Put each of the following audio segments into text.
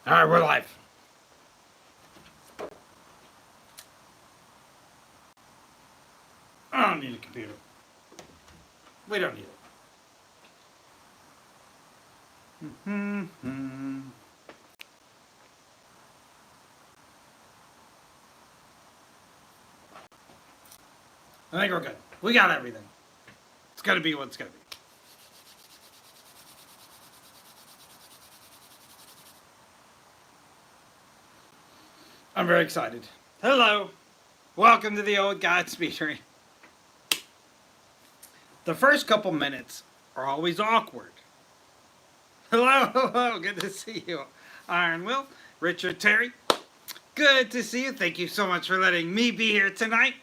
All right, we're live. I don't need a computer. We don't need it. I think we're good. We got everything. It's got to be what it's got to be. I'm very excited. Hello. Welcome to the Old God's Speakery. The first couple minutes are always awkward. Hello. Good to see you. Iron Will, Richard Terry. Good to see you. Thank you so much for letting me be here tonight.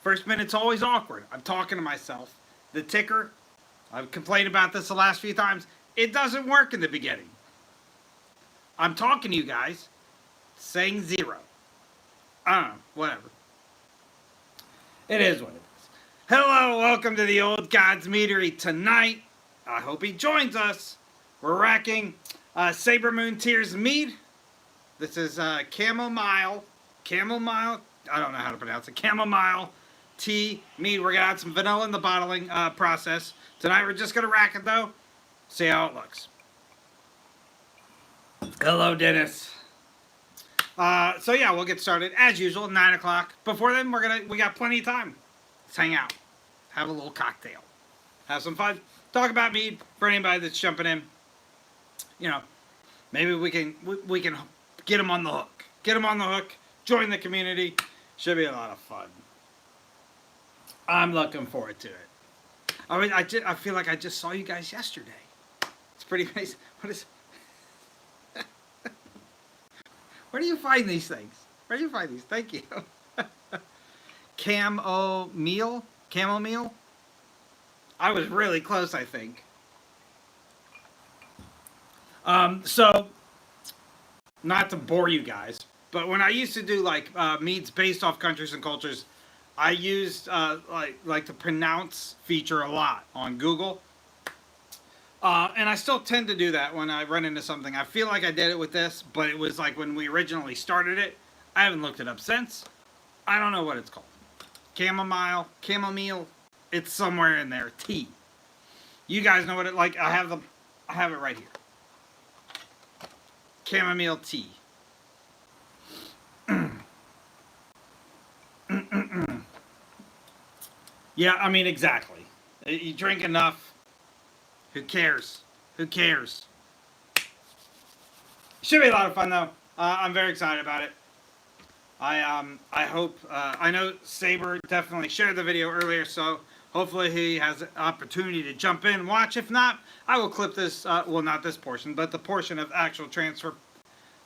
First minute's always awkward. I'm talking to myself. The ticker, I've complained about this the last few times. It doesn't work in the beginning. I'm talking to you guys, saying 0. I don't know, whatever. It is what it is. Hello, welcome to the Old God's Meadery tonight. I hope he joins us. We're racking Saber Moon Tears Mead. This is chamomile, I don't know how to pronounce it, chamomile tea mead. We're gonna add some vanilla in the bottling process. Tonight we're just gonna rack it though, see how it looks. Hello, Dennis. So yeah, we'll get started as usual, 9 o'clock. Before then, we got plenty of time. Let's hang out, have a little cocktail, have some fun, talk about mead for anybody that's jumping in. You know, maybe we can get them on the hook. Get them on the hook. Join the community. Should be a lot of fun. I'm looking forward to it. I mean, I feel like I just saw you guys yesterday. It's pretty nice. What is? Where do you find these things? Where do you find these? Thank you. Chamomile? I was really close, I think. So, not to bore you guys, but when I used to do like meads based off countries and cultures, I used like the pronounce feature a lot on Google. And I still tend to do that when I run into something. I feel like I did it with this, but it was like when we originally started it. I haven't looked it up since. I don't know what it's called. Chamomile. It's somewhere in there. Tea. You guys know what it like. I have it right here. Chamomile tea. Yeah, I mean, exactly. You drink enough. Who cares? Who cares? Should be a lot of fun, though. I'm very excited about it. I hope, I know Saber definitely shared the video earlier, so hopefully he has an opportunity to jump in and watch. If not, I will clip this, well, not this portion, but the portion of actual transfer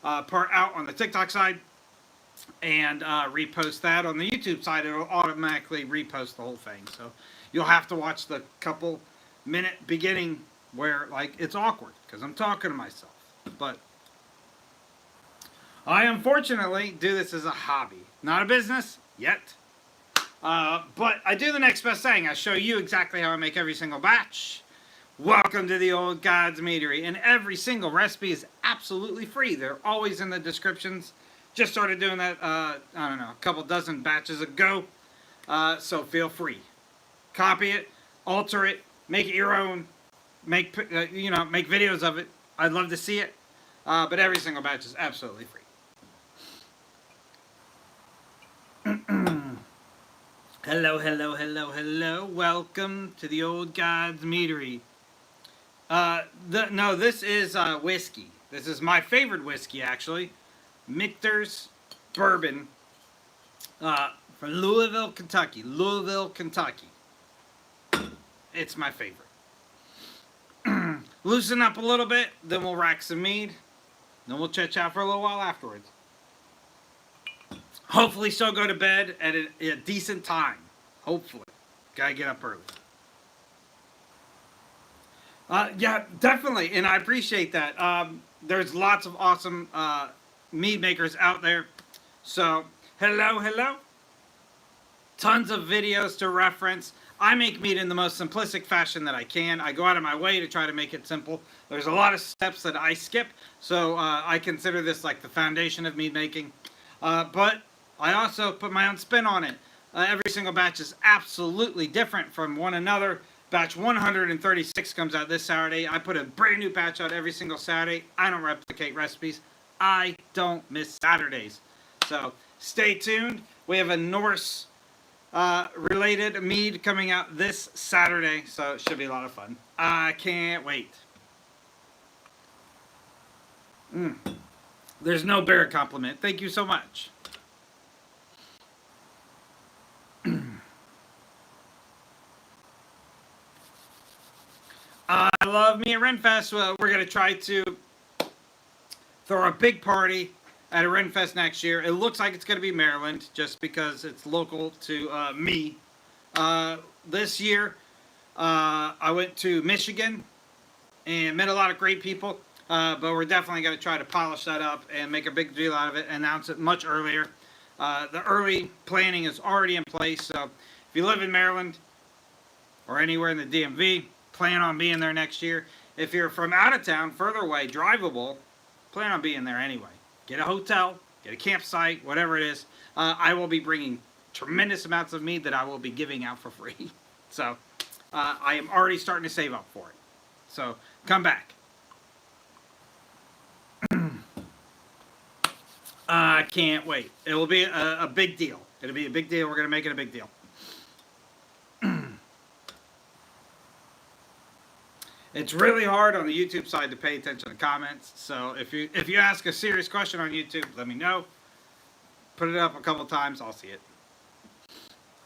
part out on the TikTok side and repost that on the YouTube side. It'll automatically repost the whole thing. So you'll have to watch the couple minute beginning where like it's awkward because I'm talking to myself. But I unfortunately do this as a hobby, not a business yet. But I do the next best thing. I show you exactly how I make every single batch. Welcome to the Old God's Meadery. And every single recipe is absolutely free. They're always in the descriptions. Just started doing that, I don't know, a couple dozen batches ago. So feel free. Copy it, alter it, make it your own. Make videos of it. I'd love to see it. But every single batch is absolutely free. Hello. Welcome to the Old God's Meadery. This is whiskey. This is my favorite whiskey, actually. Michter's Bourbon from Louisville, Kentucky. It's my favorite. Loosen up a little bit, then we'll rack some mead. Then we'll chit-chat for a little while afterwards. Hopefully still go to bed at a decent time. Hopefully. Gotta get up early. Yeah, definitely, and I appreciate that. There's lots of awesome mead makers out there. So, hello. Tons of videos to reference. I make mead in the most simplistic fashion that I can. I go out of my way to try to make it simple. There's a lot of steps that I skip, so I consider this like the foundation of mead making. But I also put my own spin on it. Every single batch is absolutely different from one another. Batch 136 comes out this Saturday. I put a brand new batch out every single Saturday. I don't replicate recipes. I don't miss Saturdays. So stay tuned. We have a Norse related mead coming out this Saturday, so it should be a lot of fun. I can't wait. There's no bear compliment. Thank you so much. I love me at Renfest. We're going to try to throw a big party at a Renfest next year. It looks like it's going to be Maryland just because it's local to me. This year, I went to Michigan and met a lot of great people, but we're definitely going to try to polish that up and make a big deal out of it and announce it much earlier. The early planning is already in place, so if you live in Maryland or anywhere in the DMV, plan on being there next year. If you're from out of town, further away, drivable, plan on being there anyway. Get a hotel, get a campsite, whatever it is. I will be bringing tremendous amounts of mead that I will be giving out for free. So I am already starting to save up for it. So come back. I can't wait. It will be a big deal. It'll be a big deal. We're going to make it a big deal. It's really hard on the YouTube side to pay attention to comments. So if you ask a serious question on YouTube, let me know. Put it up a couple times, I'll see it.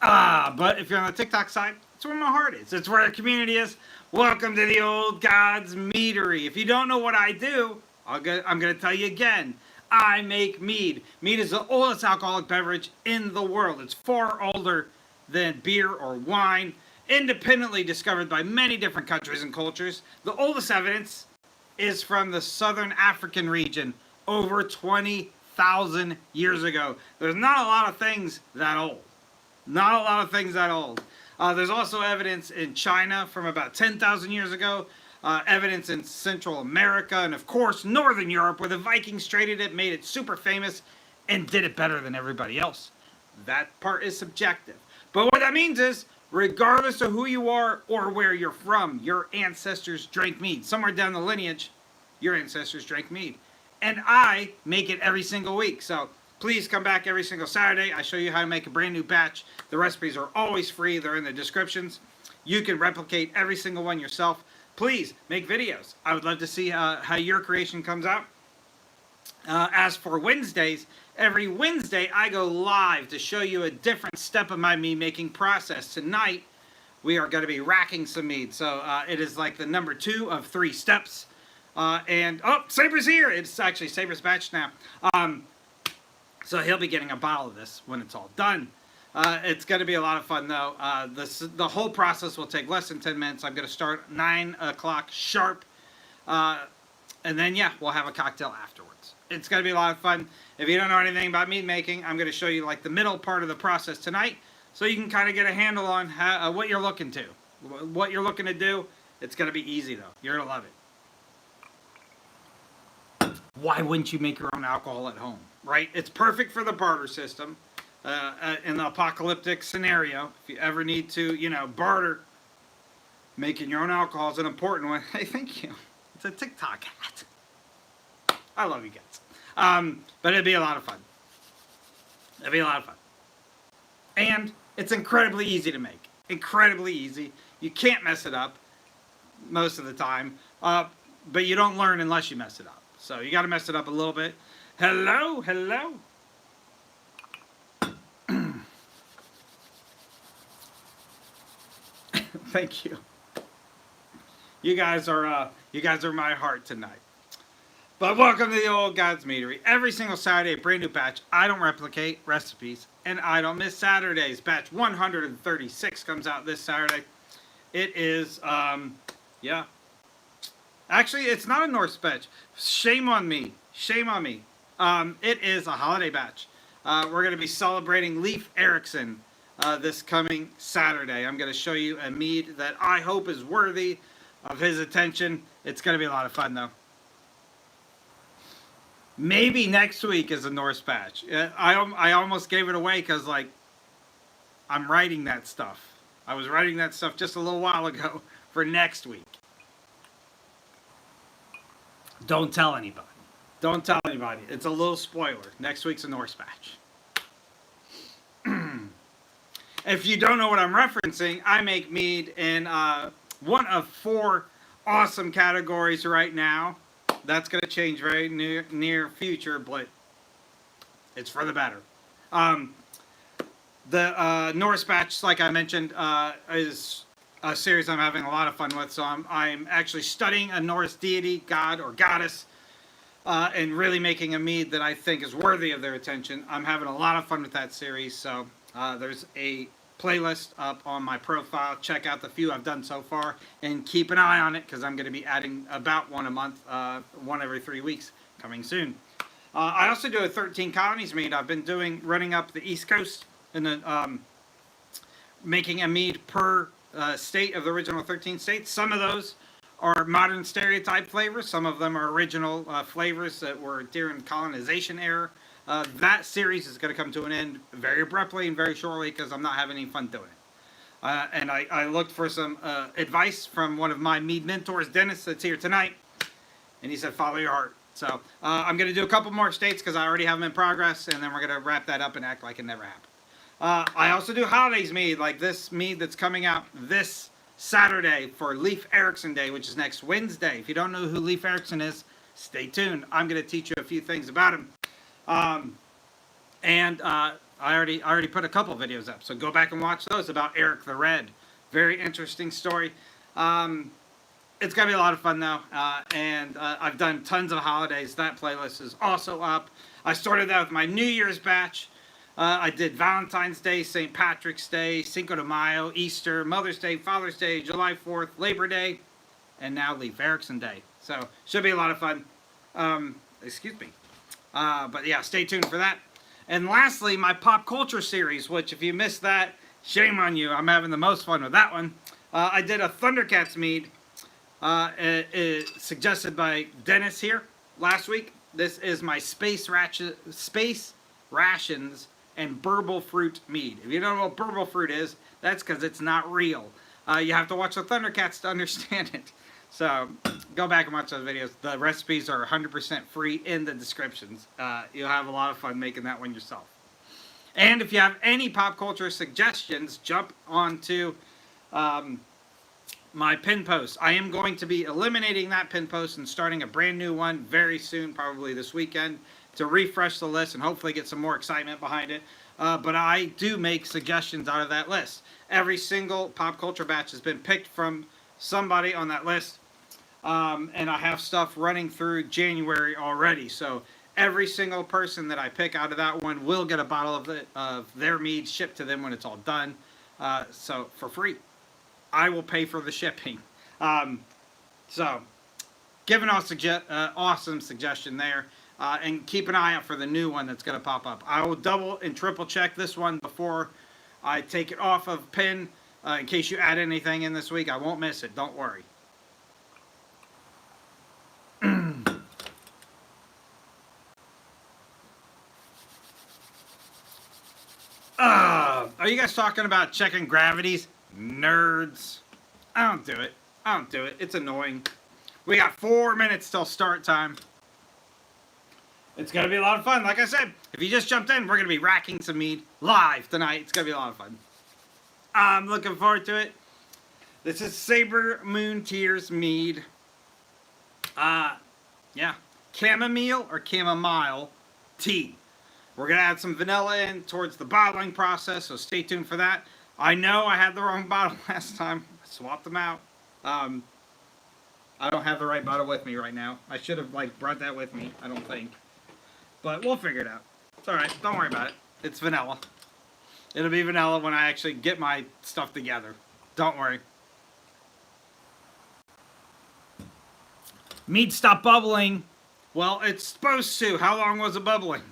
But if you're on the TikTok side, it's where my heart is. It's where the community is. Welcome to the Old Gods Meadery. If you don't know what I do, I'm going to tell you again. I make mead. Mead is the oldest alcoholic beverage in the world. It's far older than beer or wine. Independently discovered by many different countries and cultures. The oldest evidence is from the southern African region over 20,000 years ago. There's not a lot of things that old. Not a lot of things that old. There's also evidence in China from about 10,000 years ago. Evidence in Central America and, of course, Northern Europe, where the Vikings traded it, made it super famous, and did it better than everybody else. That part is subjective. But what that means is, regardless of who you are or where you're from, your ancestors drank mead. Somewhere down the lineage, your ancestors drank mead. And I make it every single week. So please come back every single Saturday. I show you how to make a brand new batch. The recipes are always free. They're in the descriptions. You can replicate every single one yourself. Please make videos. I would love to see how your creation comes out. As for Wednesdays, every Wednesday I go live to show you a different step of my mead making process. Tonight we are going to be racking some mead. So it is like the number 2 of 3 steps. And Saber's here. It's actually Saber's batch now. So he'll be getting a bottle of this when it's all done. It's going to be a lot of fun though. The whole process will take less than 10 minutes. I'm going to start 9 o'clock sharp. And then, yeah, we'll have a cocktail afterwards. It's going to be a lot of fun. If you don't know anything about mead making, I'm going to show you like the middle part of the process tonight, so you can kind of get a handle on how, what you're looking to. What you're looking to do. It's going to be easy, though. You're going to love it. Why wouldn't you make your own alcohol at home, right? It's perfect for the barter system. In the apocalyptic scenario, if you ever need to, barter, making your own alcohol is an important one. Hey, thank you. It's a TikTok hat. I love you guys. But it'd be a lot of fun. It'd be a lot of fun. And it's incredibly easy to make. Incredibly easy. You can't mess it up most of the time. But you don't learn unless you mess it up. So you got to mess it up a little bit. Hello, hello. Thank you. You guys are my heart tonight. But welcome to the Old Gods Meadery. Every single Saturday, a brand new batch. I don't replicate recipes, and I don't miss Saturdays. Batch 136 comes out this Saturday. It is, yeah. Actually, it's not a Norse batch. Shame on me. Shame on me. It is a holiday batch. We're going to be celebrating Leif Erikson. this coming Saturday. I'm going to show you a mead that I hope is worthy of his attention. It's going to be a lot of fun, though. Maybe next week is a Norse batch. I almost gave it away because, like, I'm writing that stuff. I was writing that stuff just a little while ago for next week. Don't tell anybody. Don't tell anybody. It's a little spoiler. Next week's a Norse batch. If you don't know what I'm referencing, I make mead in one of 4 awesome categories right now. That's going to change very near future, but it's for the better. The Norse batch, like I mentioned, is a series I'm having a lot of fun with. So I'm actually studying a Norse deity, god or goddess, and really making a mead that I think is worthy of their attention. I'm having a lot of fun with that series. So there's a playlist up on my profile. Check out the few I've done so far and keep an eye on it because I'm going to be adding about one a month, one every 3 weeks coming soon. I also do a 13 colonies mead. I've been running up the East Coast and then making a mead per state of the original 13 states. Some of those are modern stereotype flavors. Some of them are original flavors that were during colonization era. That series is going to come to an end very abruptly and very shortly because I'm not having any fun doing it. And I looked for some advice from one of my mead mentors, Dennis, that's here tonight. And he said, follow your heart. So I'm going to do a couple more states because I already have them in progress. And then we're going to wrap that up and act like it never happened. I also do holidays mead, like this mead that's coming out this Saturday for Leif Erikson Day, which is next Wednesday. If you don't know who Leif Erikson is, stay tuned. I'm going to teach you a few things about him. I already put a couple videos up, so go back and watch those about Eric the Red. Very interesting story. It's going to be a lot of fun, though, and I've done tons of holidays. That playlist is also up. I started that with my New Year's batch. I did Valentine's Day, St. Patrick's Day, Cinco de Mayo, Easter, Mother's Day, Father's Day, July 4th, Labor Day, and now Leif Erikson Day. So, should be a lot of fun. Excuse me. But yeah, stay tuned for that. And lastly, my pop culture series, which if you missed that, shame on you. I'm having the most fun with that one. I did a Thundercats mead, suggested by Dennis here last week. This is my Space Rations and Burble Fruit mead. If you don't know what Burble Fruit is, that's because it's not real. You have to watch the Thundercats to understand it. So, go back and watch those videos. The recipes are 100% free in the descriptions. You'll have a lot of fun making that one yourself. And if you have any pop culture suggestions, jump onto my pin post. I am going to be eliminating that pin post and starting a brand new one very soon, probably this weekend, to refresh the list and hopefully get some more excitement behind it. But I do make suggestions out of that list. Every single pop culture batch has been picked from somebody on that list. And I have stuff running through January already. So every single person that I pick out of that one will get a bottle of their mead shipped to them when it's all done. So for free. I will pay for the shipping. So give an awesome suggestion there. And keep an eye out for the new one that's going to pop up. I will double and triple check this one before I take it off of pin. In case you add anything in this week, I won't miss it. Don't worry. Are you guys talking about checking gravities? Nerds. I don't do it. I don't do it. It's annoying. We got 4 minutes till start time. It's going to be a lot of fun. Like I said, if you just jumped in, we're going to be racking some mead live tonight. It's going to be a lot of fun. I'm looking forward to it. This is Saber Moon Tears mead. Yeah. Chamomile or chamomile tea. We're going to add some vanilla in towards the bottling process, so stay tuned for that. I know I had the wrong bottle last time. I swapped them out. I don't have the right bottle with me right now. I should have brought that with me, I don't think. But we'll figure it out. It's alright, don't worry about it. It's vanilla. It'll be vanilla when I actually get my stuff together. Don't worry. Mead stopped bubbling. Well, it's supposed to. How long was it bubbling?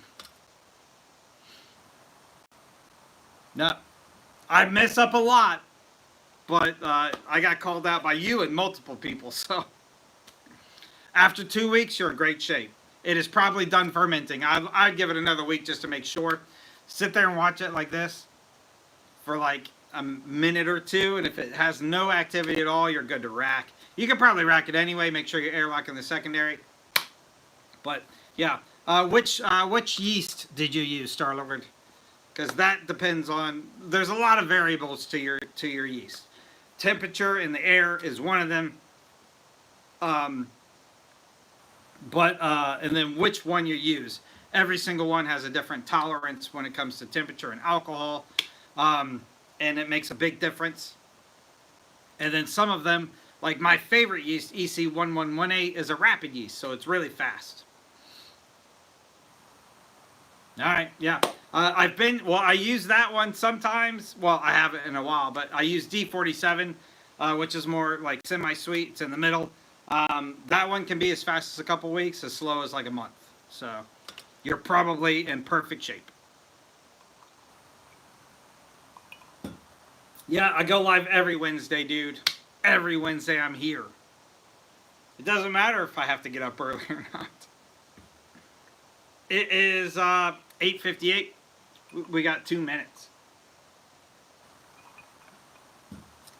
No. I mess up a lot, but I got called out by you and multiple people. So after 2 weeks, you're in great shape. It is probably done fermenting. I'd give it another week just to make sure. Sit there and watch it like this for like a minute or two, and if it has no activity at all, you're good to rack. You can probably rack it anyway. Make sure you're airlocking the secondary. But yeah, which yeast did you use, Starlord? Because that depends on. There's a lot of variables to your yeast. Temperature in the air is one of them. And then which one you use. Every single one has a different tolerance when it comes to temperature and alcohol, and it makes a big difference. And then some of them, like my favorite yeast, EC1118, is a rapid yeast, so it's really fast. All right, yeah. I use that one sometimes. Well, I haven't in a while, but I use D47, which is more like semi-sweet. It's in the middle. That one can be as fast as a couple weeks, as slow as like a month. So you're probably in perfect shape. Yeah, I go live every Wednesday, dude. Every Wednesday I'm here. It doesn't matter if I have to get up early or not. It is 8:58. We got 2 minutes.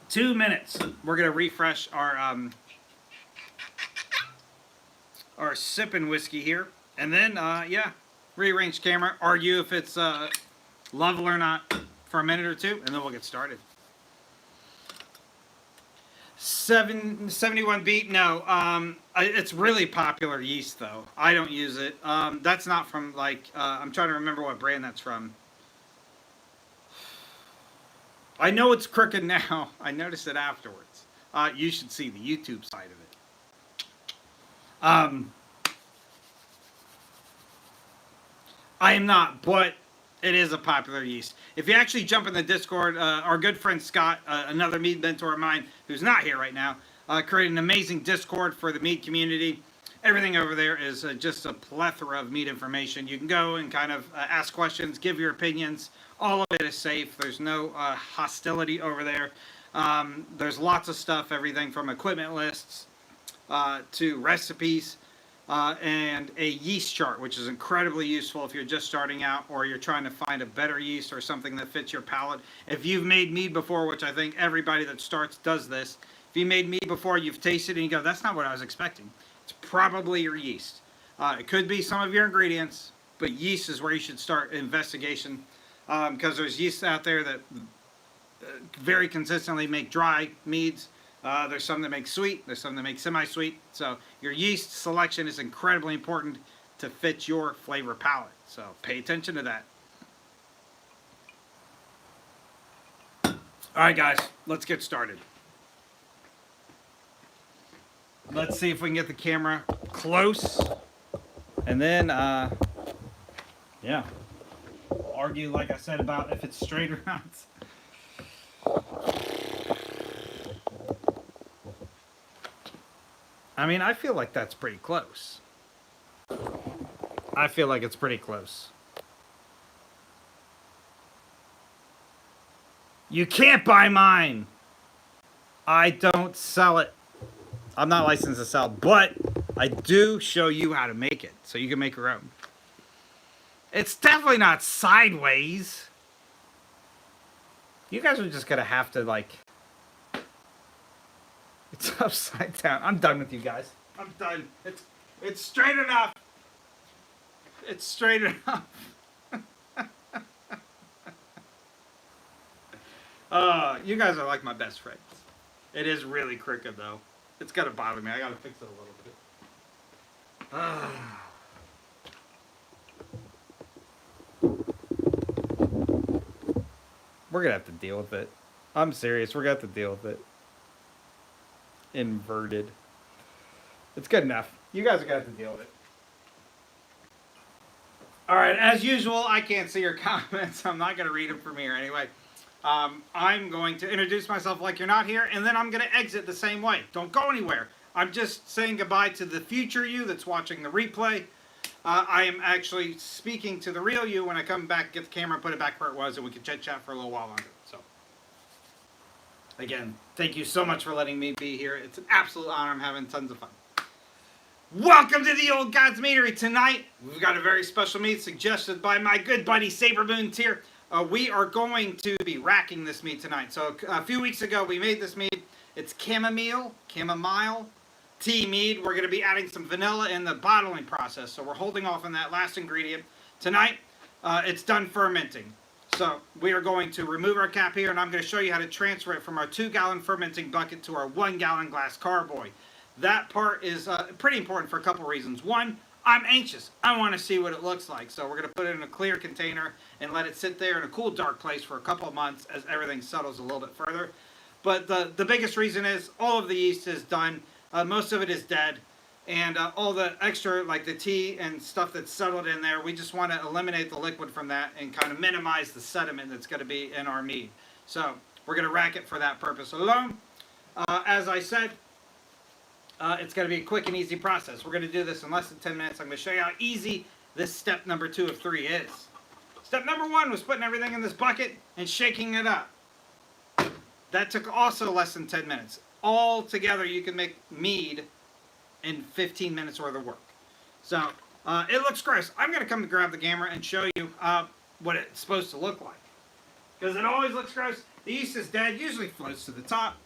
2 minutes. We're gonna refresh our sipping whiskey here, and then yeah, rearrange camera, argue if it's level or not for a minute or two, and then we'll get started. 71 beat. No, it's really popular yeast though. I don't use it. That's not from like I'm trying to remember what brand that's from. I know it's crooked now. I noticed it afterwards. You should see the YouTube side of it. I am not, but it is a popular yeast. If you actually jump in the Discord, our good friend Scott, another mead mentor of mine, who's not here right now, created an amazing Discord for the mead community. Everything over there is just a plethora of mead information. You can go and kind of ask questions, give your opinions. All of it is safe. There's no hostility over there. There's lots of stuff, everything from equipment lists to recipes. And a yeast chart, which is incredibly useful if you're just starting out or you're trying to find a better yeast or something that fits your palate. If you've made mead before, which I think everybody that starts does this, if you made mead before, you've tasted it and you go, that's not what I was expecting. It's probably your yeast. It could be some of your ingredients, but yeast is where you should start investigation because there's yeasts out there that very consistently make dry meads. There's some that make sweet. There's some that make semi-sweet. So your yeast selection is incredibly important to fit your flavor palette. So pay attention to that. All right, guys, let's get started. Let's see if we can get the camera close. And then, yeah, we'll argue, like I said, about if it's straight or not. I mean, I feel like that's pretty close. I feel like it's pretty close. You can't buy mine. I don't sell it. I'm not licensed to sell, but I do show you how to make it, so you can make your own. It's definitely not sideways. You guys are just gonna have to, like... It's upside down. I'm done with you guys. I'm done. It's straight enough. It's straight enough. You guys are like my best friends. It is really crooked though. It's gonna bother me. I gotta fix it a little bit. We're gonna have to deal with it. I'm serious. We're gonna have to deal with it. Inverted. It's good enough. You guys are gonna have to deal with it. Alright, as usual, I can't see your comments. I'm not gonna read them from here anyway. I'm going to introduce myself like you're not here, and then I'm gonna exit the same way. Don't go anywhere. I'm just saying goodbye to the future you that's watching the replay. I am actually speaking to the real you when I come back, get the camera, put it back where it was, and we can chit chat for a little while longer. So, Again, thank you so much for letting me be here. It's an absolute honor. I'm having tons of fun. Welcome to the Old Gods Meadery. Tonight, we've got a very special meat suggested by my good buddy Saber Moons here. We are going to be racking this meat tonight. So a few weeks ago, we made this mead. It's chamomile tea mead. We're going to be adding some vanilla in the bottling process. So we're holding off on that last ingredient. Tonight, it's done fermenting. So we are going to remove our cap here, and I'm going to show you how to transfer it from our 2-gallon fermenting bucket to our 1-gallon glass carboy. That part is pretty important for a couple reasons. One, I'm anxious. I want to see what it looks like. So we're going to put it in a clear container and let it sit there in a cool, dark place for a couple of months as everything settles a little bit further. But the biggest reason is all of the yeast is done. Most of it is dead. And all the extra, like the tea and stuff that's settled in there, we just want to eliminate the liquid from that and kind of minimize the sediment that's going to be in our mead. So we're going to rack it for that purpose alone. As I said, it's going to be a quick and easy process. We're going to do this in less than 10 minutes. I'm going to show you how easy this step number 2 of 3 is. Step number 1 was putting everything in this bucket and shaking it up. That took also less than 10 minutes. All together, you can make mead in 15 minutes worth of work. So, it looks gross. I'm going to come to grab the camera and show you what it's supposed to look like. Because it always looks gross. The yeast is dead, usually floats to the top.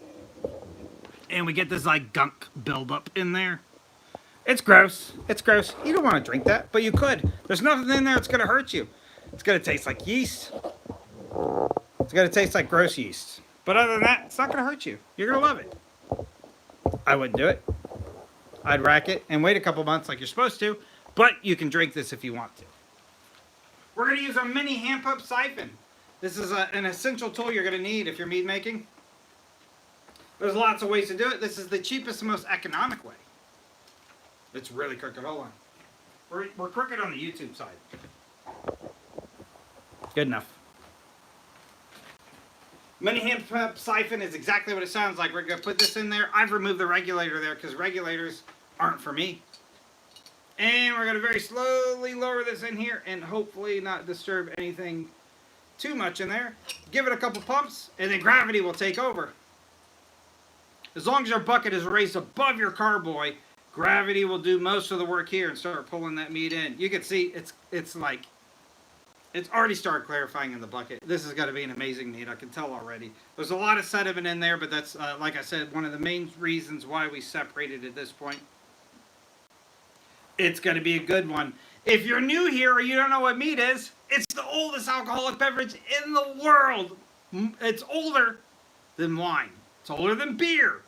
And we get this like gunk buildup in there. It's gross. It's gross. You don't want to drink that, but you could. There's nothing in there that's going to hurt you. It's going to taste like yeast. It's going to taste like gross yeast. But other than that, it's not going to hurt you. You're going to love it. I wouldn't do it. I'd rack it and wait a couple months like you're supposed to, but you can drink this if you want to. We're going to use our mini hand pump siphon. This is an essential tool you're going to need if you're mead making. There's lots of ways to do it. This is the cheapest and most economic way. It's really crooked. Hold on. We're crooked on the YouTube side. Good enough. Mini hand pump siphon is exactly what it sounds like. We're going to put this in there. I've removed the regulator there because regulators aren't for me. And we're going to very slowly lower this in here and hopefully not disturb anything too much in there. Give it a couple pumps and then gravity will take over. As long as your bucket is raised above your carboy, gravity will do most of the work here and start pulling that meat in. You can see it's already started clarifying in the bucket. This has got to be an amazing mead. I can tell already. There's a lot of sediment in there, but that's, like I said, one of the main reasons why we separated at this point. It's going to be a good one. If you're new here or you don't know what mead is, it's the oldest alcoholic beverage in the world. It's older than wine. It's older than beer.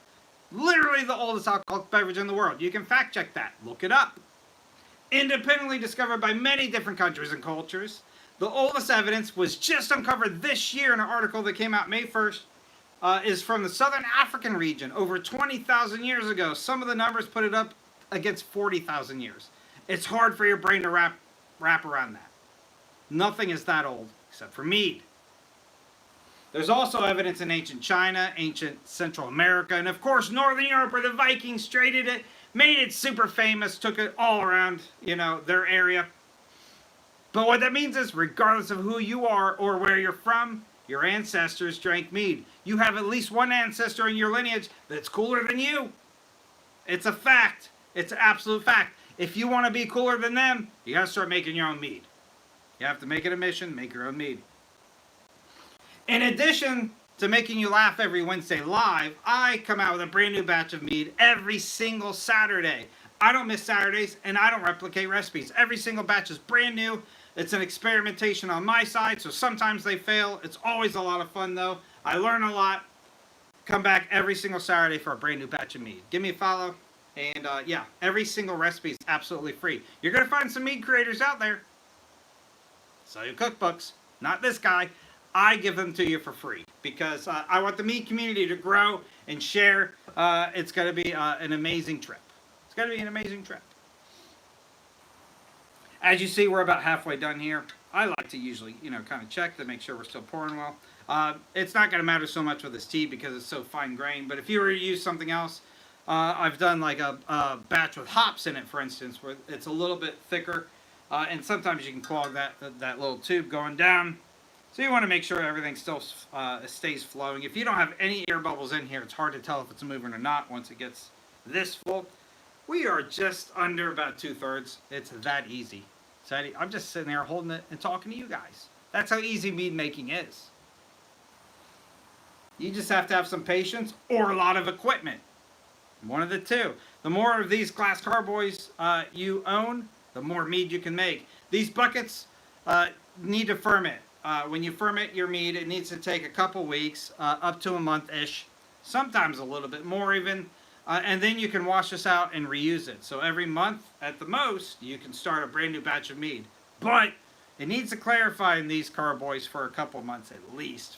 Literally the oldest alcoholic beverage in the world. You can fact check that. Look it up. Independently discovered by many different countries and cultures. The oldest evidence was just uncovered this year in an article that came out May 1st. Is from the Southern African region over 20,000 years ago. Some of the numbers put it up against 40,000 years. It's hard for your brain to wrap around that. Nothing is that old except for mead. There's also evidence in ancient China, ancient Central America, and of course Northern Europe where the Vikings traded it, made it super famous, took it all around, their area. But what that means is, regardless of who you are or where you're from, your ancestors drank mead. You have at least one ancestor in your lineage that's cooler than you. It's a fact. It's an absolute fact. If you want to be cooler than them, you got to start making your own mead. You have to make it a mission, make your own mead. In addition to making you laugh every Wednesday live, I come out with a brand new batch of mead every single Saturday. I don't miss Saturdays, and I don't replicate recipes. Every single batch is brand new. It's an experimentation on my side, so sometimes they fail. It's always a lot of fun, though. I learn a lot. Come back every single Saturday for a brand new batch of mead. Give me a follow, and yeah, every single recipe is absolutely free. You're going to find some mead creators out there. Sell your cookbooks. Not this guy. I give them to you for free because I want the mead community to grow and share. It's going to be an amazing trip. It's going to be an amazing trip. As you see, we're about halfway done here. I like to usually, kind of check to make sure we're still pouring well. It's not going to matter so much with this tea because it's so fine grained. But if you were to use something else, I've done like a batch with hops in it, for instance, where it's a little bit thicker. And sometimes you can clog that little tube going down. So you want to make sure everything still stays flowing. If you don't have any air bubbles in here, it's hard to tell if it's moving or not once it gets this full. We are just under about 2/3. It's that easy. So I'm just sitting there holding it and talking to you guys. That's how easy mead making is. You just have to have some patience or a lot of equipment. One of the two. The more of these glass carboys you own, the more mead you can make. These buckets need to ferment. When you ferment your mead, it needs to take a couple weeks, up to a month-ish, sometimes a little bit more even. And then you can wash this out and reuse it. So every month, at the most, you can start a brand new batch of mead. But it needs to clarify in these carboys for a couple months at least.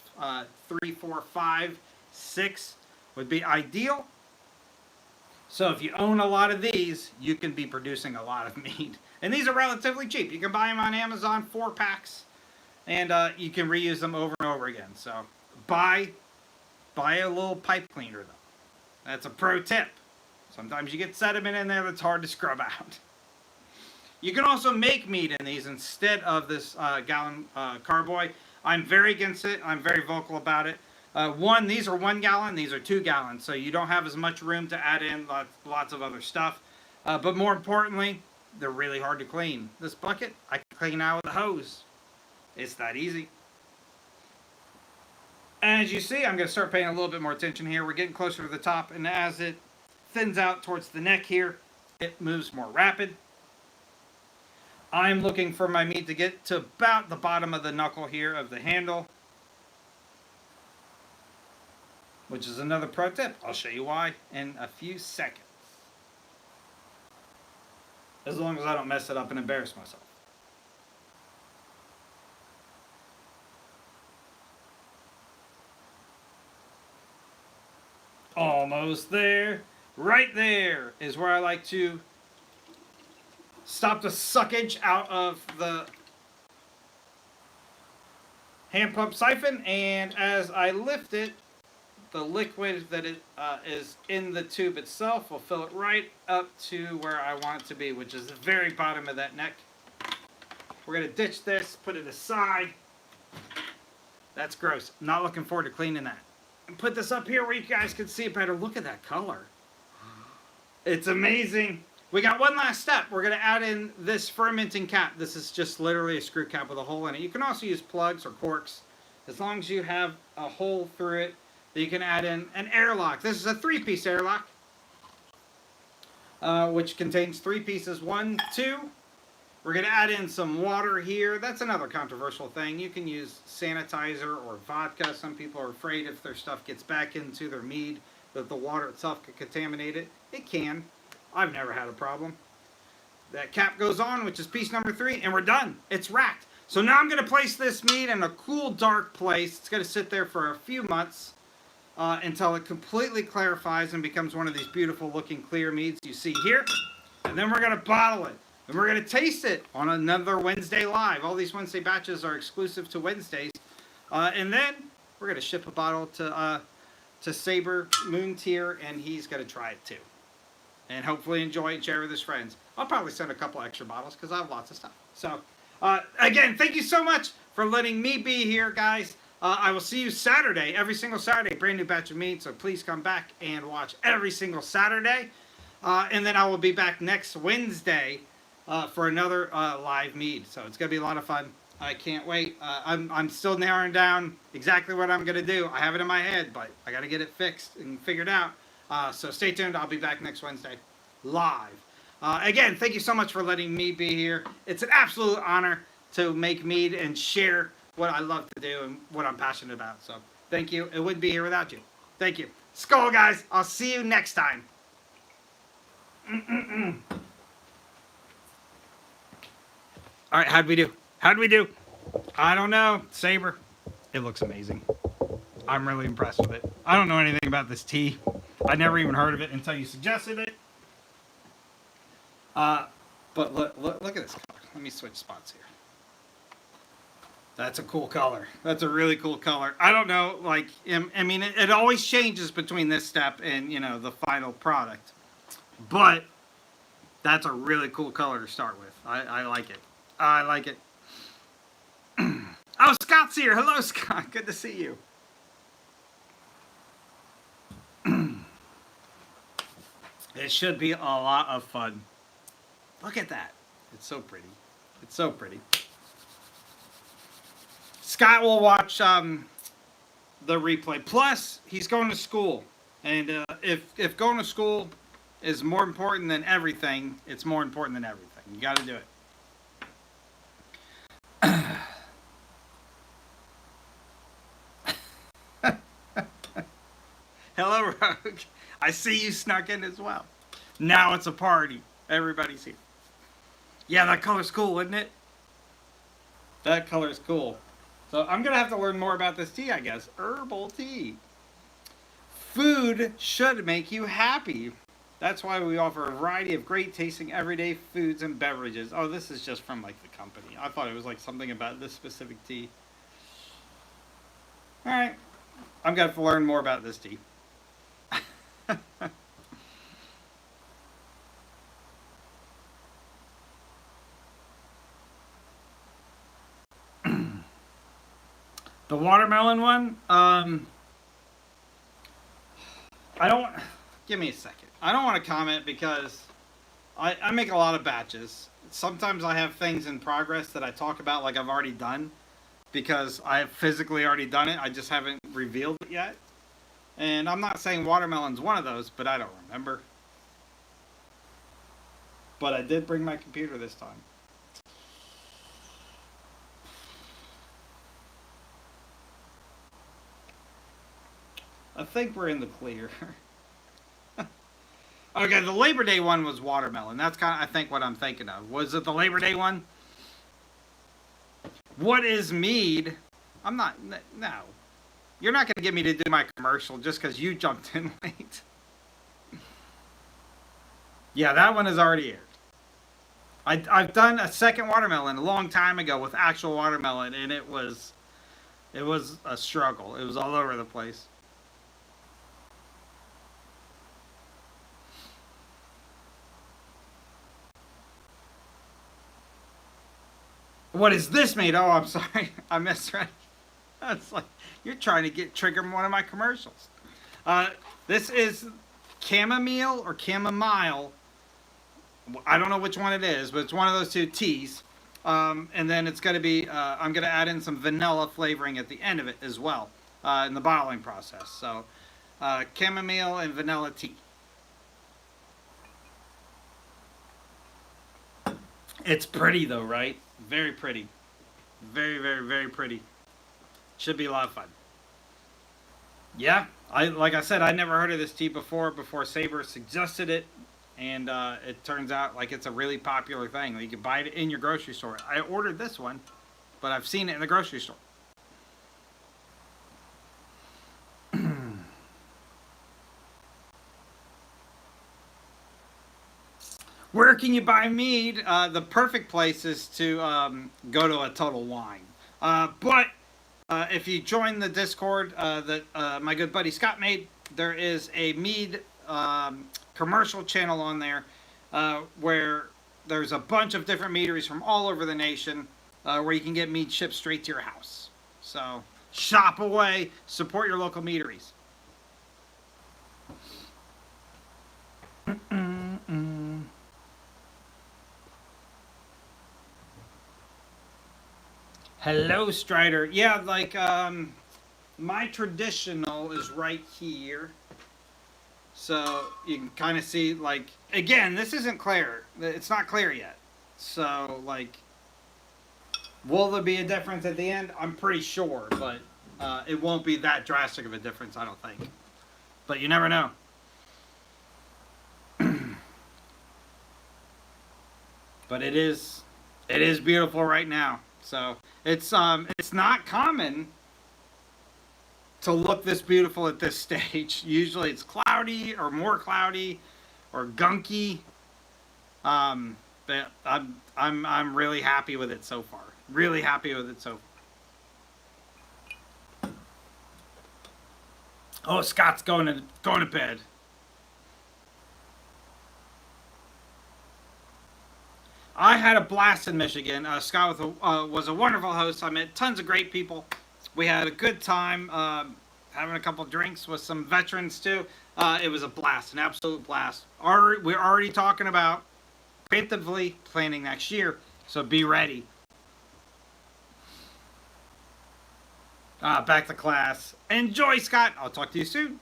3, 4, 5, 6 would be ideal. So if you own a lot of these, you can be producing a lot of mead. And these are relatively cheap. You can buy them on Amazon, 4 packs. And you can reuse them over and over again. So buy a little pipe cleaner, though. That's a pro tip. Sometimes you get sediment in there that's hard to scrub out. You can also make mead in these instead of this gallon carboy. I'm very against it. I'm very vocal about it. These are 1 gallon. These are 2 gallons. So you don't have as much room to add in lots of other stuff. But more importantly, they're really hard to clean. This bucket, I can clean out with a hose. It's that easy. And as you see, I'm going to start paying a little bit more attention here. We're getting closer to the top, and as it thins out towards the neck here, it moves more rapid. I'm looking for my meat to get to about the bottom of the knuckle here of the handle, which is another pro tip. I'll show you why in a few seconds. As long as I don't mess it up and embarrass myself. Almost there. Right there is where I like to stop the suckage out of the hand pump siphon, and as I lift it, the liquid that is in the tube itself will fill it right up to where I want it to be, which is the very bottom of that neck. We're going to ditch this, put it aside. That's gross. I'm not looking forward to cleaning that. And put this up here where you guys can see it better. Look at that color. It's amazing. We got one last step. We're going to add in this fermenting cap. This is just literally a screw cap with a hole in it. You can also use plugs or corks. As long as you have a hole through it, you can add in an airlock. This is a 3-piece airlock, which contains 3 pieces. 1, 2. We're going to add in some water here. That's another controversial thing. You can use sanitizer or vodka. Some people are afraid if their stuff gets back into their mead that the water itself could contaminate it. It can. I've never had a problem. That cap goes on, which is piece number 3, and we're done. It's racked. So now I'm going to place this mead in a cool, dark place. It's going to sit there for a few months until it completely clarifies and becomes one of these beautiful looking clear meads you see here. And then we're going to bottle it. And we're going to taste it on another Wednesday Live. All these Wednesday batches are exclusive to Wednesdays. And then we're going to ship a bottle to Saber Moon Tier, and he's going to try it too. And hopefully enjoy it, share with his friends. I'll probably send a couple extra bottles because I have lots of stuff. So, again, thank you so much for letting me be here, guys. I will see you Saturday, every single Saturday, brand new batch of mead. So please come back and watch every single Saturday. And then I will be back next Wednesday for another live mead. So it's going to be a lot of fun. I can't wait. I'm still narrowing down exactly what I'm going to do. I have it in my head, but I got to get it fixed and figured out. So stay tuned. I'll be back next Wednesday live. Again, thank you so much for letting me be here. It's an absolute honor to make mead and share what I love to do and what I'm passionate about. So thank you. It wouldn't be here without you. Thank you. Skull, guys. I'll see you next time. All right, how'd we do? How'd we do? I don't know. Saber. It looks amazing. I'm really impressed with it. I don't know anything about this tea. I never even heard of it until you suggested it. But look at this color. Let me switch spots here. That's a cool color. That's a really cool color. I don't know, like, I mean, it always changes between this step and, you know, the final product. But that's a really cool color to start with. I like it. I like it. Oh, Scott's here. Hello, Scott. Good to see you. It should be a lot of fun. Look at that. It's so pretty. It's so pretty. Scott will watch the replay. Plus, he's going to school. And if going to school is more important than everything, it's more important than everything. You got to do it. Hello, Rogue. I see you snuck in as well. Now it's a party. Everybody's here. Yeah, that color's cool, isn't it? That color's cool. So I'm going to have to learn more about this tea, I guess. Herbal tea. Food should make you happy. That's why we offer a variety of great tasting everyday foods and beverages. Oh, this is just from like the company. I thought it was like something about this specific tea. Alright. I'm going to have to learn more about this tea. The watermelon one, I don't, give me a second. I don't want to comment because I make a lot of batches. Sometimes I have things in progress that I talk about like I've already done because I have physically already done it. I just haven't revealed it yet. And I'm not saying watermelon's one of those, but I don't remember. But I did bring my computer this time. I think we're in the clear. Okay, the Labor Day one was watermelon. That's kind of, I think, what I'm thinking of. Was it the Labor Day one? What is mead? I'm not, no. You're not going to get me to do my commercial just because you jumped in late. Yeah, that one is already aired. I've done a second watermelon a long time ago with actual watermelon, and it was a struggle. It was all over the place. What is this made? Oh, I'm sorry. I misread. That's like, you're trying to trigger one of my commercials. This is chamomile or chamomile. I don't know which one it is, but it's one of those two teas. And then it's going to be, I'm going to add in some vanilla flavoring at the end of it as well in the bottling process. So chamomile and vanilla tea. It's pretty though, right? Very pretty. Very, very, very pretty. Should be a lot of fun. Yeah, like I said, I never heard of this tea before Saber suggested it, and it turns out like it's a really popular thing. You can buy it in your grocery store. I ordered this one, but I've seen it in the grocery store. Where can you buy mead? The perfect place is to go to a Total Wine. But if you join the Discord that my good buddy Scott made, there is a mead commercial channel on there where there's a bunch of different meaderies from all over the nation where you can get mead shipped straight to your house. So shop away, support your local meaderies. Hello, Strider. Yeah, like, my traditional is right here. So, you can kind of see, like, again, this isn't clear. It's not clear yet. So, like, will there be a difference at the end? I'm pretty sure, but it won't be that drastic of a difference, I don't think. But you never know. But it is beautiful right now. So it's not common to look this beautiful at this stage. Usually it's cloudy or more cloudy or gunky. But I'm really happy with it so far. Really happy with it so far. Oh, Scott's going to bed. I had a blast in Michigan. Scott was a wonderful host. I met tons of great people. We had a good time having a couple drinks with some veterans too. It was a blast, an absolute blast. We're already talking about preemptively planning next year, so be ready. Back to class. Enjoy, Scott. I'll talk to you soon.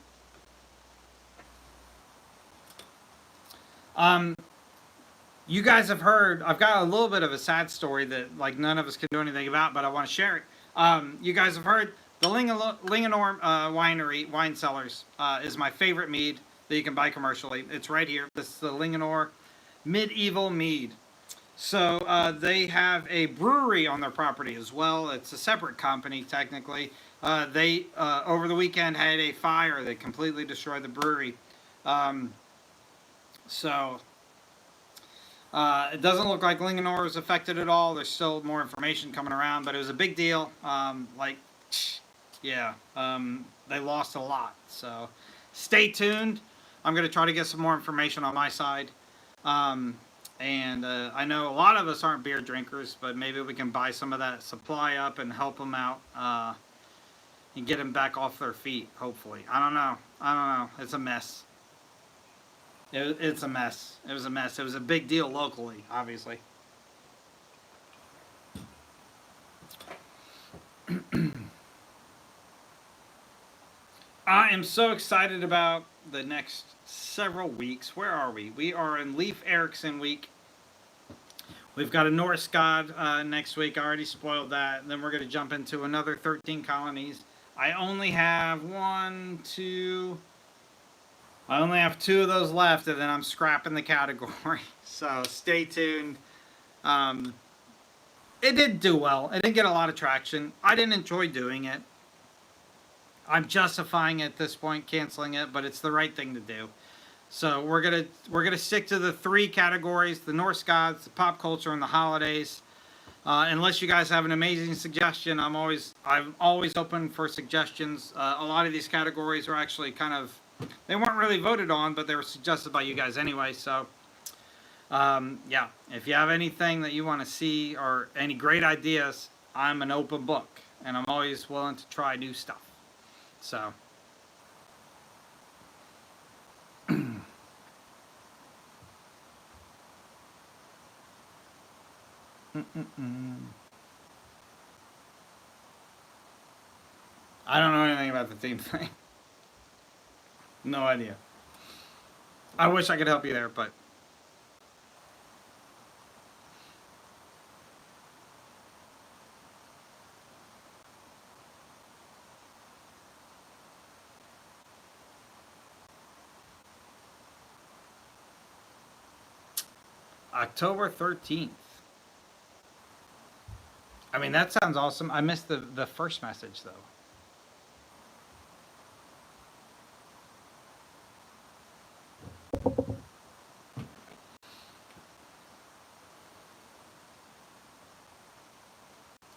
Um, you guys have heard. I've got a little bit of a sad story that like none of us can do anything about, but I want to share it. You guys have heard the Linganore Winery wine cellars is my favorite mead that you can buy commercially. It's right here. This is the Linganore Medieval Mead. So they have a brewery on their property as well. It's a separate company technically. They over the weekend had a fire that completely destroyed the brewery. Um, so it doesn't look like Linganore was affected at all. There's still more information coming around, but it was a big deal. Yeah, they lost a lot. So stay tuned. I'm going to try to get some more information on my side. And I know a lot of us aren't beer drinkers, but maybe we can buy some of that supply up and help them out and get them back off their feet, hopefully. I don't know. It's a mess. It's a mess. It was a mess. It was a big deal locally, obviously. I am so excited about the next several weeks. Where are we? We are in Leif Erikson week. We've got a Norse god next week. I already spoiled that. And then we're going to jump into another 13 colonies. I only have I only have two of those left, and then I'm scrapping the category. So stay tuned. It did do well. It didn't get a lot of traction. I didn't enjoy doing it. I'm justifying at this point canceling it, but it's the right thing to do. So we're gonna stick to the three categories: the Norse gods, the pop culture, and the holidays. Unless you guys have an amazing suggestion, I'm always open for suggestions. A lot of these categories are actually they weren't really voted on, but they were suggested by you guys anyway. So yeah, if you have anything that you want to see or any great ideas, I'm an open book, and I'm always willing to try new stuff. So. I don't know anything about the theme thing. No idea. I wish I could help you there, but October 13th. I mean, that sounds awesome. I missed the first message, though.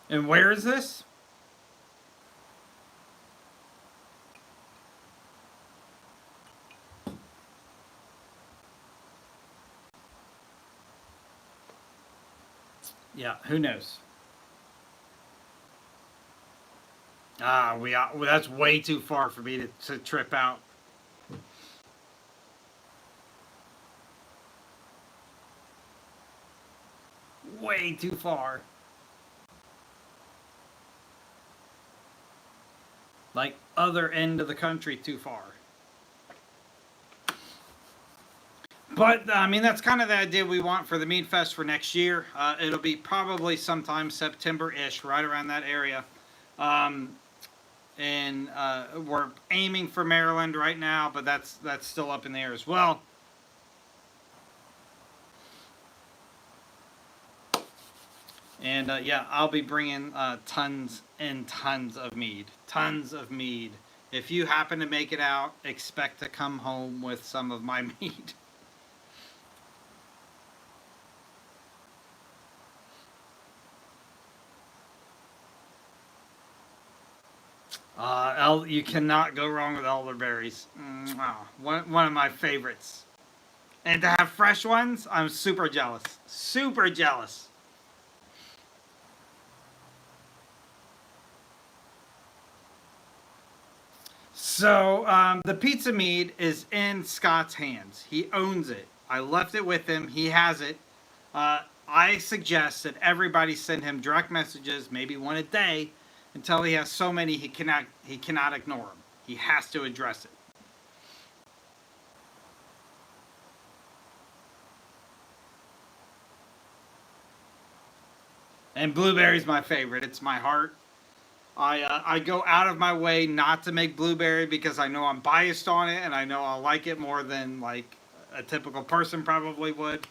And where is this? Yeah, who knows? That's way too far for me to trip out. Way too far. Like, other end of the country too far. But, I mean, that's kind of the idea we want for the Mead Fest for next year. It'll be probably sometime September-ish, right around that area. And we're aiming for Maryland right now, but that's still up in the air as well. And yeah, I'll be bringing tons and tons of mead. Tons of mead. If you happen to make it out, expect to come home with some of my mead. You cannot go wrong with elderberries. One of my favorites. And to have fresh ones, I'm super jealous. Super jealous. So the pizza mead is in Scott's hands. He owns it. I left it with him. He has it. I suggest that everybody send him direct messages, maybe one a day, until he has so many he cannot ignore them. He has to address it. And blueberry's my favorite. It's my heart. I go out of my way not to make blueberry because I know I'm biased on it and I know I'll like it more than like a typical person probably would.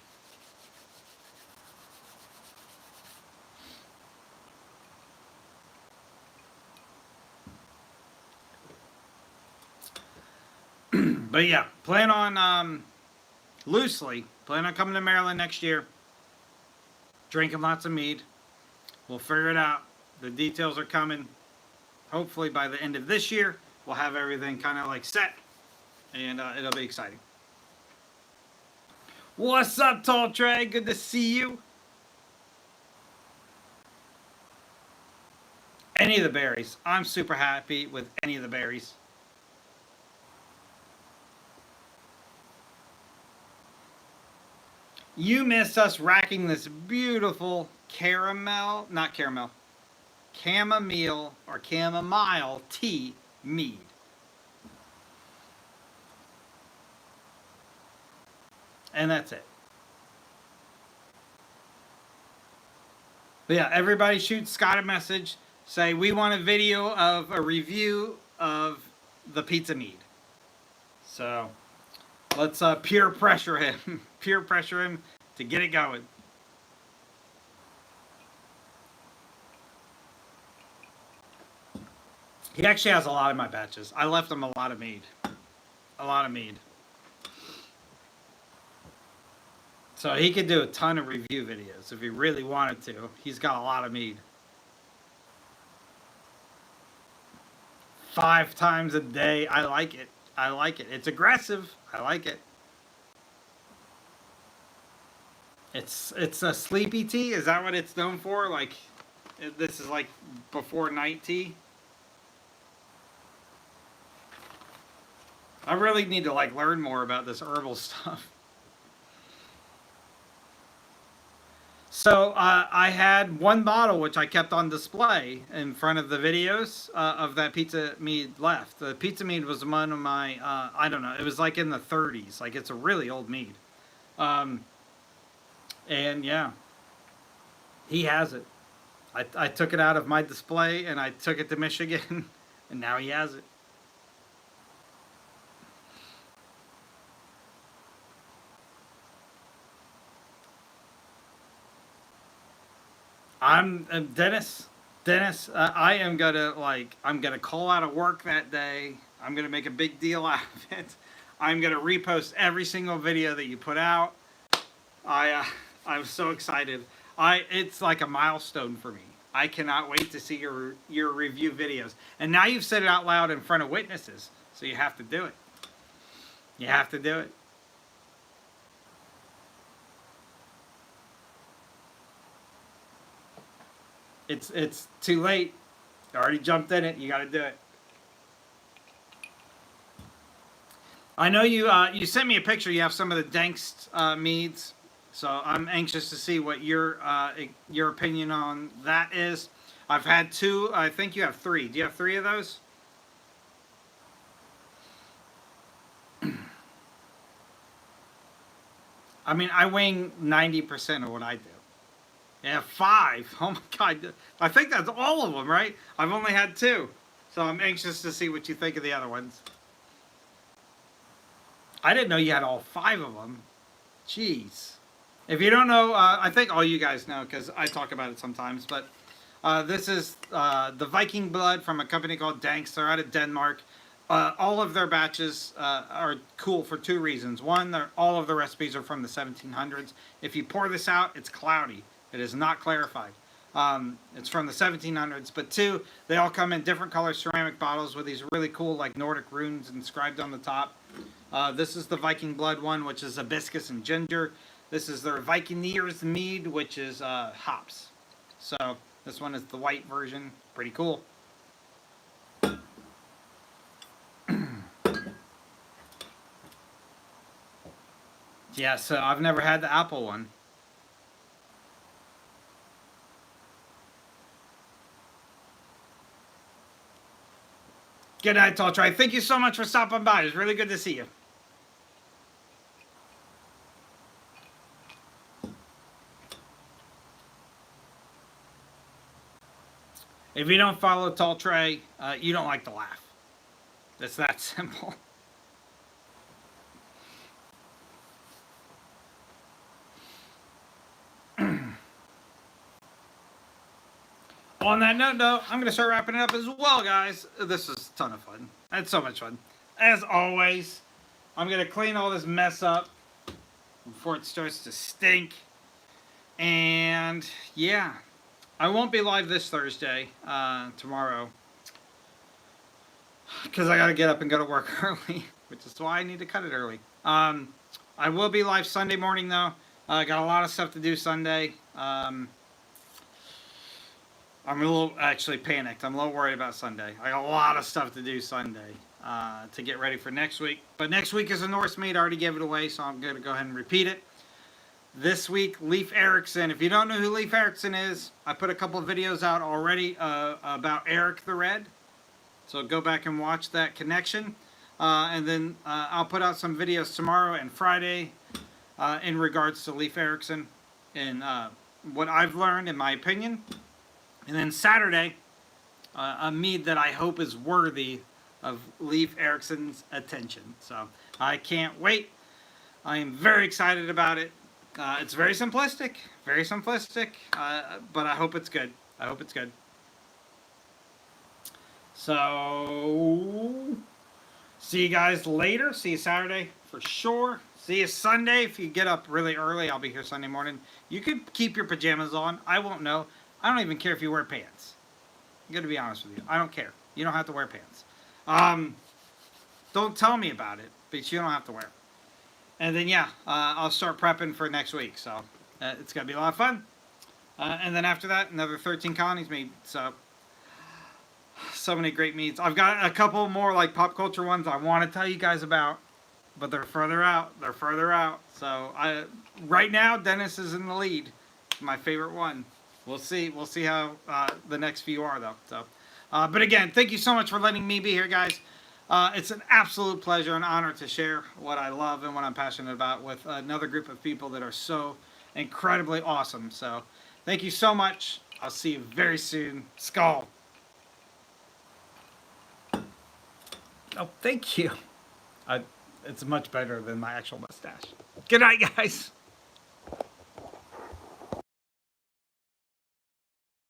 But yeah, plan on coming to Maryland next year, drinking lots of mead. We'll figure it out. The details are coming. Hopefully by the end of this year, we'll have everything kind of like set, and it'll be exciting. What's up, Tall Trey? Good to see you. Any of the berries. I'm super happy with any of the berries. You missed us racking this beautiful chamomile or chamomile tea mead. And that's it. But yeah, everybody shoot Scott a message. Say, we want a video of a review of the pizza mead. So let's peer pressure him. Peer pressure him to get it going. He actually has a lot of my batches. I left him a lot of mead. A lot of mead. So he could do a ton of review videos if he really wanted to. He's got a lot of mead. 5 times a day. I like it. I like it. It's aggressive. I like it. It's a sleepy tea. Is that what it's known for? Like, this is like before night tea. I really need to like learn more about this herbal stuff. So I had one bottle which I kept on display in front of the videos of that pizza mead left. The pizza mead was one of my I don't know. It was like in the 30s. Like it's a really old mead. And yeah, he has it. I took it out of my display and I took it to Michigan, and now he has it. I'm Dennis. Dennis, I am gonna I'm gonna call out of work that day. I'm gonna make a big deal out of it. I'm gonna repost every single video that you put out. I'm so excited. It's like a milestone for me. I cannot wait to see your review videos. And now you've said it out loud in front of witnesses, so you have to do it. You have to do it. It's too late. You already jumped in it. You got to do it. I know you sent me a picture. You have some of the Dankst meads, so I'm anxious to see what your opinion on that is. I've had 2. I think you have 3. Do you have 3 of those? I mean, I wing 90% of what I do. Yeah, 5. Oh my God. I think that's all of them, right? I've only had 2. So I'm anxious to see what you think of the other ones. I didn't know you had all 5 of them. Jeez. If you don't know, I think all you guys know because I talk about it sometimes. But this is the Viking blood from a company called Dankst. They're out of Denmark. All of their batches are cool for 2 reasons. One, all of the recipes are from the 1700s. If you pour this out, it's cloudy. It is not clarified. It's from the 1700s. But 2, they all come in different color ceramic bottles with these really cool like Nordic runes inscribed on the top. This is the Viking Blood one, which is hibiscus and ginger. This is their Viking Mead, which is hops. So this one is the white version. Pretty cool. Yeah, so I've never had the apple one. Good night, Tall Try. Thank you so much for stopping by. It was really good to see you. If you don't follow Tall Trey, you don't like to laugh. It's that simple. On that note, though, I'm going to start wrapping it up as well, guys. This is a ton of fun. It's so much fun. As always, I'm going to clean all this mess up before it starts to stink. And, yeah, I won't be live this Thursday, tomorrow, because I got to get up and go to work early, which is why I need to cut it early. I will be live Sunday morning, though. I got a lot of stuff to do Sunday. I'm a little actually panicked. I'm a little worried about Sunday. I got a lot of stuff to do Sunday to get ready for next week. But next week is a Norse meet. I already gave it away, so I'm going to go ahead and repeat it. This week, Leif Erikson. If you don't know who Leif Erikson is, I put a couple of videos out already about Eric the Red. So go back and watch that connection. And then I'll put out some videos tomorrow and Friday in regards to Leif Erikson and what I've learned, in my opinion. And then Saturday, a mead that I hope is worthy of Leif Erikson's attention. So I can't wait. I am very excited about it. It's very simplistic, but I hope it's good. I hope it's good. So, see you guys later. See you Saturday for sure. See you Sunday. If you get up really early, I'll be here Sunday morning. You could keep your pajamas on. I won't know. I don't even care if you wear pants. I'm going to be honest with you. I don't care. You don't have to wear pants. Don't tell me about it, but you don't have to wear it. And then, yeah, I'll start prepping for next week. So, it's going to be a lot of fun. And then after that, another 13 colonies mead. So many great meads. I've got a couple more, like, pop culture ones I want to tell you guys about. But they're further out. So, right now, Dennis is in the lead. My favorite one. We'll see how the next few are, though. So, but again, thank you so much for letting me be here, guys. It's an absolute pleasure and honor to share what I love and what I'm passionate about with another group of people that are so incredibly awesome. So, thank you so much. I'll see you very soon. Skull. Oh, thank you. It's much better than my actual mustache. Good night, guys.